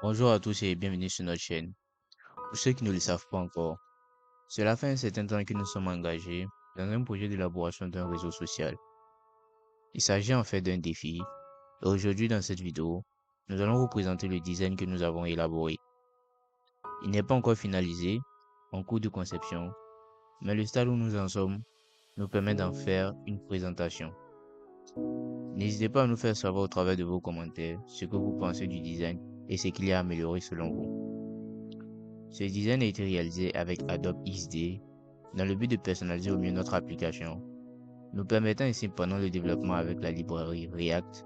Bonjour à tous et bienvenue sur notre chaîne. Pour ceux qui ne le savent pas encore, cela fait un certain temps que nous sommes engagés dans un projet d'élaboration d'un réseau social. Il s'agit en fait d'un défi et aujourd'hui dans cette vidéo, nous allons vous présenter le design que nous avons élaboré. Il n'est pas encore finalisé, en cours de conception, mais le stade où nous en sommes nous permet d'en faire une présentation. N'hésitez pas à nous faire savoir au travers de vos commentaires ce que vous pensez du design et ce qu'il y a à améliorer selon vous. Ce design a été réalisé avec Adobe XD dans le but de personnaliser au mieux notre application, nous permettant ainsi pendant le développement avec la librairie React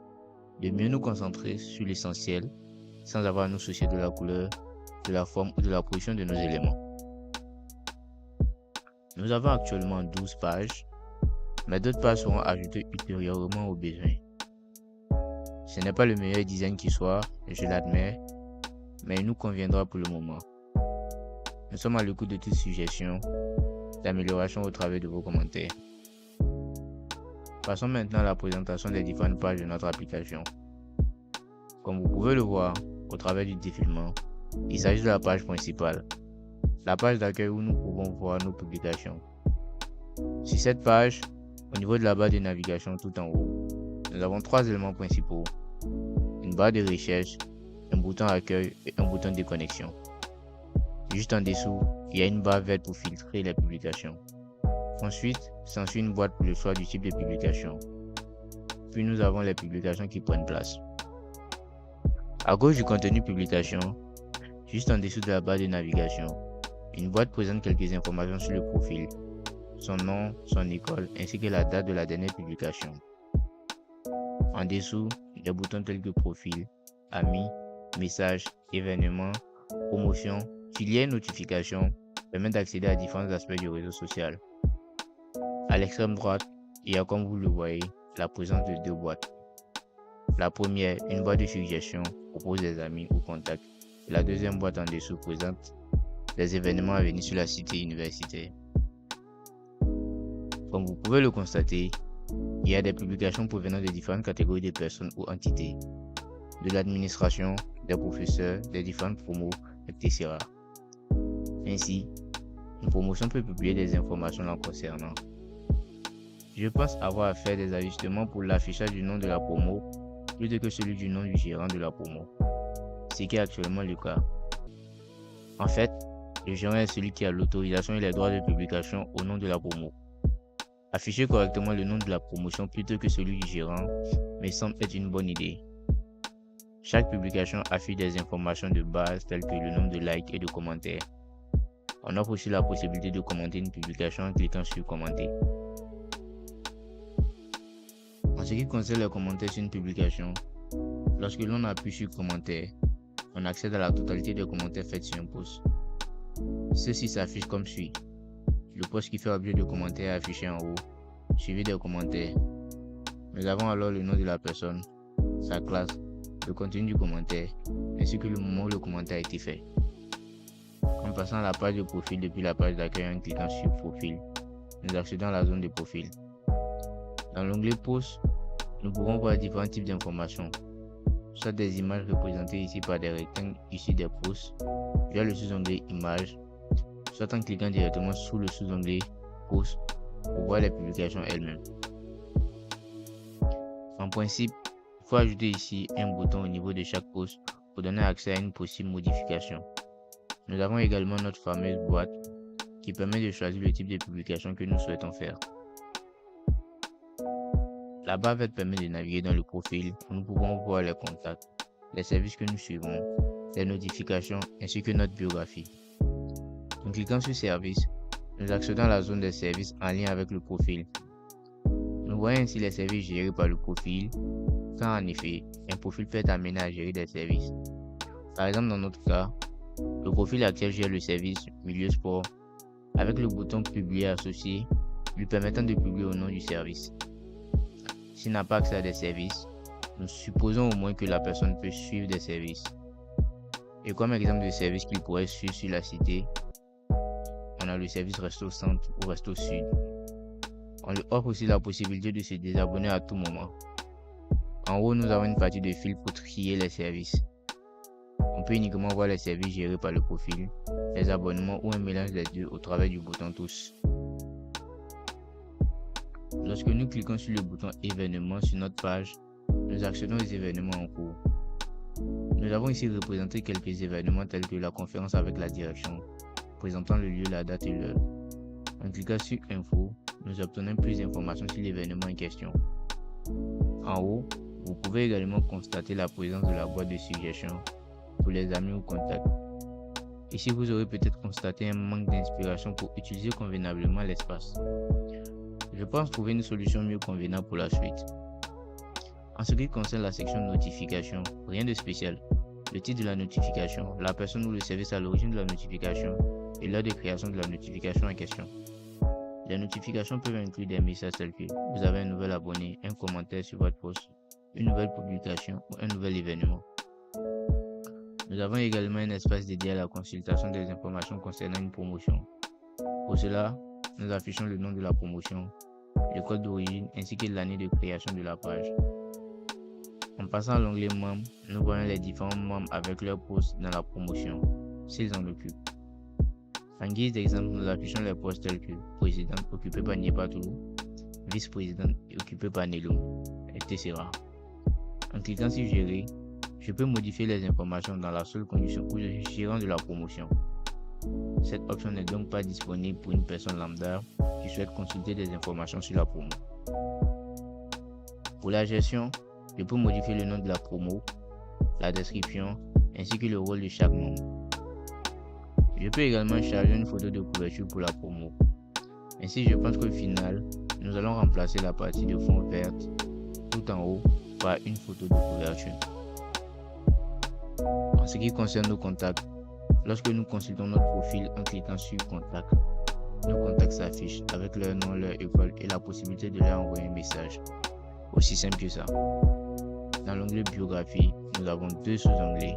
de mieux nous concentrer sur l'essentiel sans avoir à nous soucier de la couleur, de la forme ou de la position de nos éléments. Nous avons actuellement 12 pages, mais d'autres pages seront ajoutées ultérieurement au besoin. Ce n'est pas le meilleur design qui soit, je l'admets, mais il nous conviendra pour le moment. Nous sommes à l'écoute de toutes suggestions d'amélioration au travers de vos commentaires. Passons maintenant à la présentation des différentes pages de notre application. Comme vous pouvez le voir au travers du défilement, il s'agit de la page principale, la page d'accueil où nous pouvons voir nos publications. Sur cette page, au niveau de la barre de navigation tout en haut, nous avons trois éléments principaux, une barre de recherche, un bouton accueil et un bouton de connexion. Juste en dessous, il y a une barre verte pour filtrer les publications. Ensuite, s'ensuit une boîte pour le choix du type de publication. Puis nous avons les publications qui prennent place. À gauche du contenu publication, juste en dessous de la barre de navigation, une boîte présente quelques informations sur le profil, son nom, son école ainsi que la date de la dernière publication. En dessous, des boutons tels que profil, amis, messages, événements, promotion, filière et notifications permettent d'accéder à différents aspects du réseau social. À l'extrême droite, il y a, comme vous le voyez, la présence de deux boîtes. La première, une boîte de suggestions, propose des amis ou contacts. Et la deuxième boîte en dessous présente les événements à venir sur la cité universitaire. Comme vous pouvez le constater, il y a des publications provenant de différentes catégories de personnes ou entités, de l'administration, des professeurs, des différentes promos, etc. Ainsi, une promotion peut publier des informations la concernant. Je pense avoir à faire des ajustements pour l'affichage du nom de la promo plutôt que celui du nom du gérant de la promo, ce qui est actuellement le cas. En fait, le gérant est celui qui a l'autorisation et les droits de publication au nom de la promo. Afficher correctement le nom de la promotion plutôt que celui du gérant me semble être une bonne idée. Chaque publication affiche des informations de base telles que le nombre de likes et de commentaires. On offre aussi la possibilité de commenter une publication en cliquant sur commenter. En ce qui concerne les commentaires sur une publication, lorsque l'on appuie sur commentaire, on accède à la totalité des commentaires faits sur un post. Ceci s'affiche comme suit. Le post qui fait objet de commentaires est affiché en haut, suivi des commentaires. Nous avons alors le nom de la personne, sa classe, le contenu du commentaire, ainsi que le moment où le commentaire a été fait. En passant à la page de profil depuis la page d'accueil en cliquant sur profil, nous accédons à la zone de profil. Dans l'onglet post, nous pouvons voir différents types d'informations, soit des images représentées ici par des rectangles issus des posts, via le sous-onglet images, soit en cliquant directement sous le sous-onglet post pour voir les publications elles-mêmes. En principe, il faut ajouter ici un bouton au niveau de chaque post pour donner accès à une possible modification. Nous avons également notre fameuse boîte qui permet de choisir le type de publication que nous souhaitons faire. La barre verte permet de naviguer dans le profil où nous pouvons voir les contacts, les services que nous suivons, les notifications ainsi que notre biographie. En cliquant sur service, nous accédons à la zone des services en lien avec le profil. Nous voyons ainsi les services gérés par le profil, quand en effet, un profil peut être amené à gérer des services. Par exemple, dans notre cas, le profil actuel gère le service Milieu Sport avec le bouton Publier associé lui permettant de publier au nom du service. S'il n'a pas accès à des services, nous supposons au moins que la personne peut suivre des services. Et comme exemple de service qu'il pourrait suivre sur la cité, on a le service Resto Centre ou Resto Sud. On lui offre aussi la possibilité de se désabonner à tout moment. En haut, nous avons une partie de fil pour trier les services. On peut uniquement voir les services gérés par le profil, les abonnements ou un mélange des deux au travers du bouton Tous. Lorsque nous cliquons sur le bouton Événements sur notre page, nous accédons aux événements en cours. Nous avons ici représenté quelques événements tels que la conférence avec la direction, présentant le lieu, la date et l'heure. En cliquant sur Info, nous obtenons plus d'informations sur l'événement en question. En haut, vous pouvez également constater la présence de la boîte de suggestions pour les amis ou contacts. Ici, vous aurez peut-être constaté un manque d'inspiration pour utiliser convenablement l'espace. Je pense trouver une solution mieux convenable pour la suite. En ce qui concerne la section notification, rien de spécial. Le titre de la notification, la personne ou le service à l'origine de la notification et l'heure de création de la notification en question. Les notifications peuvent inclure des messages tels que vous avez un nouvel abonné, un commentaire sur votre post, une nouvelle publication ou un nouvel événement. Nous avons également un espace dédié à la consultation des informations concernant une promotion. Pour cela, nous affichons le nom de la promotion, le code d'origine ainsi que l'année de création de la page. En passant à l'onglet membres, nous voyons les différents membres avec leurs postes dans la promotion, s'ils en occupent. En guise d'exemple, nous affichons les postes tels que présidente occupé par Niepatoulou, vice-présidente occupé par Nelum, etc. En cliquant sur Gérer, je peux modifier les informations dans la seule condition où je suis gérant de la promotion. Cette option n'est donc pas disponible pour une personne lambda qui souhaite consulter des informations sur la promo. Pour la gestion, je peux modifier le nom de la promo, la description ainsi que le rôle de chaque membre. Je peux également charger une photo de couverture pour la promo. Ainsi, je pense qu'au final, nous allons remplacer la partie de fond verte tout en haut par une photo de couverture. En ce qui concerne nos contacts, lorsque nous consultons notre profil en cliquant sur Contact, nos contacts s'affichent avec leur nom, leur école et la possibilité de leur envoyer un message. Aussi simple que ça. Dans l'onglet Biographie, nous avons deux sous-onglets.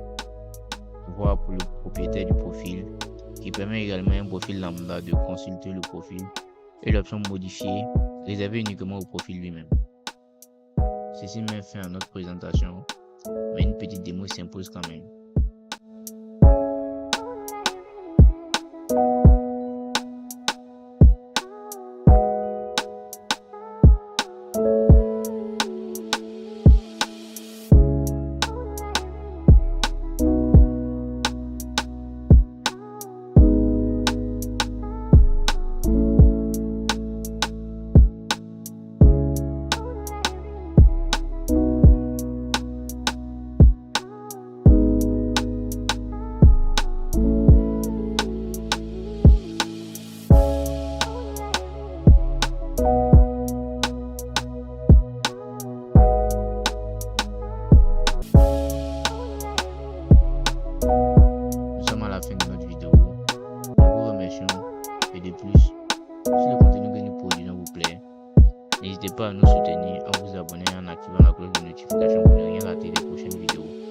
Voir pour le propriétaire du profil, qui permet également à un profil lambda de consulter le profil, et l'option Modifier, réservée uniquement au profil lui-même. Ceci met fin à notre présentation, mais une petite démo s'impose quand même. Nous sommes à la fin de notre vidéo. Nous vous remercions et de plus, si le contenu que nous produisons vous plaît, n'hésitez pas à nous soutenir en vous abonnant et en activant la cloche de notification pour ne rien rater des prochaines vidéos.